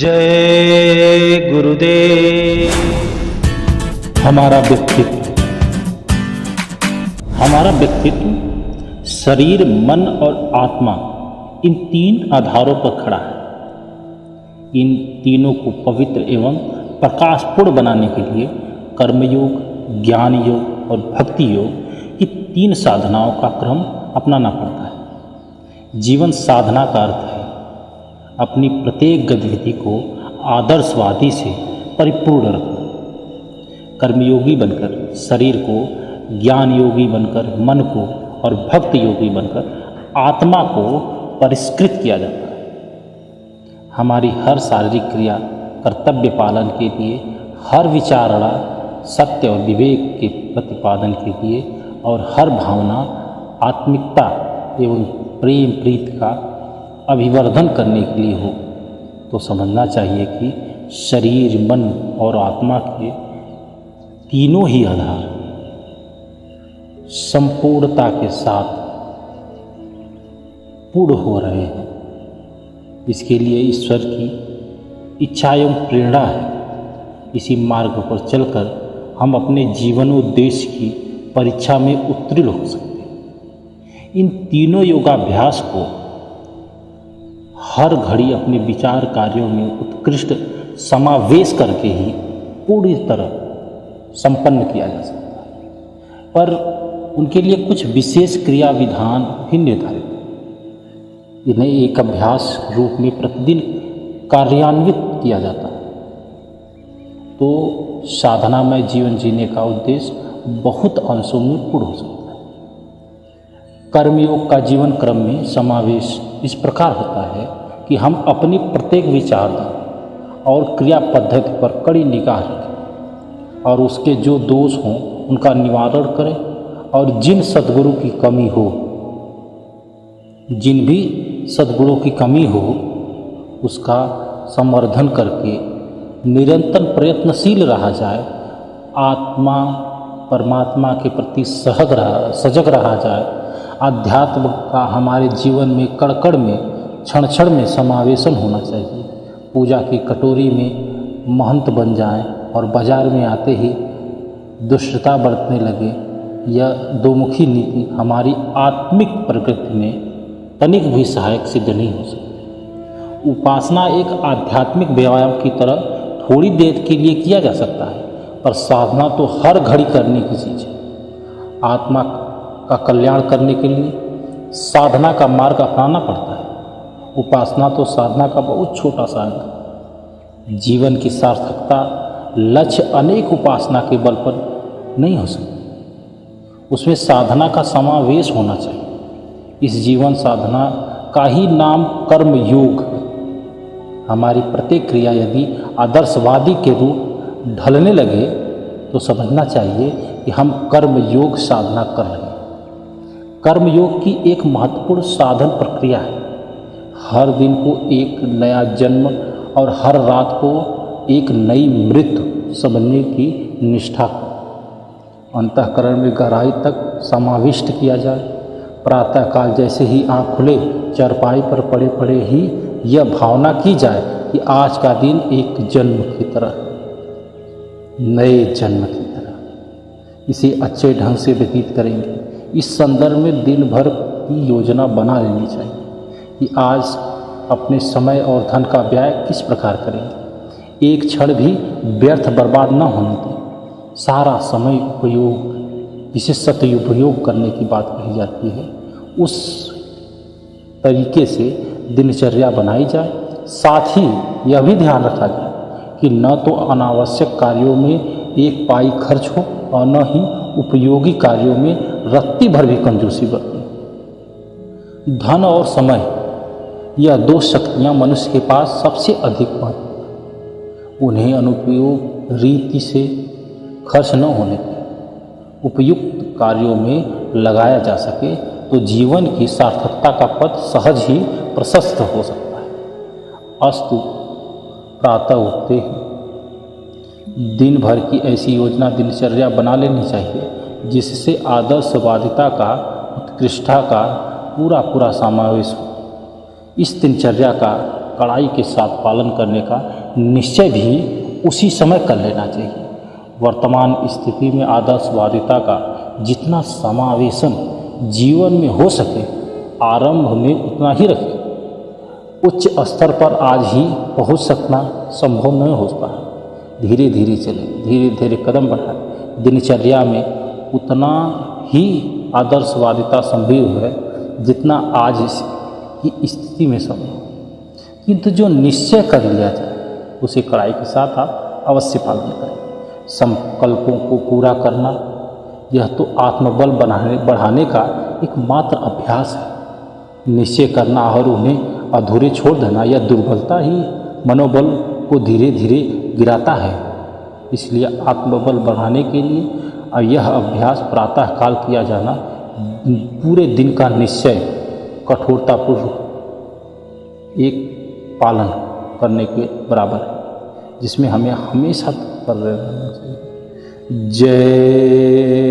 जय गुरुदेव। हमारा व्यक्तित्व शरीर, मन और आत्मा इन तीन आधारों पर खड़ा है। इन तीनों को पवित्र एवं प्रकाशपूर्ण बनाने के लिए कर्मयोग, ज्ञान योग और भक्ति योग की तीन साधनाओं का क्रम अपनाना पड़ता है। जीवन साधना का अर्थ है अपनी प्रत्येक गतिविधि को आदर्शवादी से परिपूर्ण रखना। कर्मयोगी बनकर शरीर को, ज्ञान योगी बनकर मन को और भक्ति योगी बनकर आत्मा को परिष्कृत किया जाता है। हमारी हर शारीरिक क्रिया कर्तव्य पालन के लिए, हर विचारणा सत्य और विवेक के प्रतिपादन के लिए और हर भावना आत्मिकता एवं प्रेम प्रीति का अभिवर्धन करने के लिए हो, तो समझना चाहिए कि शरीर, मन और आत्मा के तीनों ही आधार संपूर्णता के साथ पूर्ण हो रहे हैं। इसके लिए ईश्वर की इच्छा एवं प्रेरणा है। इसी मार्ग पर चलकर हम अपने जीवनोद्देश्य की परीक्षा में उत्तीर्ण हो सकते हैं। इन तीनों योगाभ्यास को हर घड़ी अपने विचार कार्यों में उत्कृष्ट समावेश करके ही पूरी तरह संपन्न किया जा सकता है, पर उनके लिए कुछ विशेष क्रिया विधान भी निर्धारित है। इन्हें एक अभ्यास रूप में प्रतिदिन कार्यान्वित किया जाता है, तो साधनामय जीवन जीने का उद्देश्य बहुत अंशों में पूर्ण हो सकता है। कर्मयोग का जीवन क्रम में समावेश इस प्रकार होता है कि हम अपनी प्रत्येक विचारधारा और क्रिया पद्धति पर कड़ी निगाह रखें और उसके जो दोष हों उनका निवारण करें, और जिन सद्गुरु की कमी हो, जिन भी सद्गुणों की कमी हो उसका संवर्धन करके निरंतर प्रयत्नशील रहा जाए। आत्मा परमात्मा के प्रति सजग रहा जाए। आध्यात्म का हमारे जीवन में कण कण में, क्षण क्षण में समावेशन होना चाहिए। पूजा की कटोरी में महंत बन जाएं और बाजार में आते ही दुष्टता बरतने लगे, यह दोमुखी नीति हमारी आत्मिक प्रकृति में तनिक भी सहायक सिद्ध नहीं हो सकती। उपासना एक आध्यात्मिक व्यायाम की तरह थोड़ी देर के लिए किया जा सकता है, पर साधना तो हर घड़ी करने की चीज़ है। आत्मा का कल्याण करने के लिए साधना का मार्ग अपनाना पड़ता है। उपासना तो साधना का बहुत छोटा सा अंग है। जीवन की सार्थकता लक्ष्य अनेक उपासना के बल पर नहीं हो सकती, उसमें साधना का समावेश होना चाहिए। इस जीवन साधना का ही नाम कर्म योग है। हमारी प्रत्येक क्रिया यदि आदर्शवादी के रूप ढलने लगे तो समझना चाहिए कि हम कर्म योग साधना कर रहे हैं। कर्म योग की एक महत्वपूर्ण साधन प्रक्रिया है। हर दिन को एक नया जन्म और हर रात को एक नई मृत्यु समझने की निष्ठा को अंतःकरण में गहराई तक समाविष्ट किया जाए। प्रातःकाल जैसे ही आँख खुले, चारपाई पर पड़े पड़े ही यह भावना की जाए कि आज का दिन एक जन्म की तरह, नए जन्म की तरह, इसे अच्छे ढंग से व्यतीत करेंगे। इस संदर्भ में दिन भर की योजना बना लेनी चाहिए कि आज अपने समय और धन का व्यय किस प्रकार करेंगे। एक क्षण भी व्यर्थ बर्बाद न होने दें। सारा समय उपयोग, जिसे सदुपयोग करने की बात कही जाती है, उस तरीके से दिनचर्या बनाई जाए। साथ ही यह भी ध्यान रखा जाए कि न तो अनावश्यक कार्यों में एक पाई खर्च हो और न ही उपयोगी कार्यों में रत्ती भर भी कंजूसी बरतें। धन और समय, यह दो शक्तियाँ मनुष्य के पास सबसे अधिक महत्व, उन्हें अनुपयोग रीति से खर्च न होने दें। उपयुक्त कार्यों में लगाया जा सके तो जीवन की सार्थकता का पथ सहज ही प्रशस्त हो सकता है। अस्तु, प्रातः उठते ही दिन भर की ऐसी योजना दिनचर्या बना लेनी चाहिए जिससे आदर्शवादिता का, उत्कृष्टता का पूरा समावेश हो। इस दिनचर्या का कड़ाई के साथ पालन करने का निश्चय भी उसी समय कर लेना चाहिए। वर्तमान स्थिति में आदर्शवादिता का जितना समावेशन जीवन में हो सके आरंभ में उतना ही रखें। उच्च स्तर पर आज ही पहुंच सकना संभव नहीं होता है। धीरे धीरे चले, धीरे धीरे कदम बढ़ाएं। दिनचर्या में उतना ही आदर्शवादिता संभव है जितना आज की स्थिति में संभव। किंतु जो निश्चय कर लिया जाए उसे कड़ाई के साथ आप अवश्य पालन करें। संकल्पों को पूरा करना यह तो आत्मबल बढ़ाने का एक मात्र अभ्यास है। निश्चय करना और उन्हें अधूरे छोड़ देना यह दुर्बलता ही मनोबल को धीरे धीरे गिराता है। इसलिए आत्मबल बढ़ाने के लिए यह अभ्यास प्रातःकाल किया जाना पूरे दिन का निश्चय कठोरतापूर्वक एक पालन करने के बराबर है, जिसमें हमें हमेशा तत्पर रहना चाहिए। जय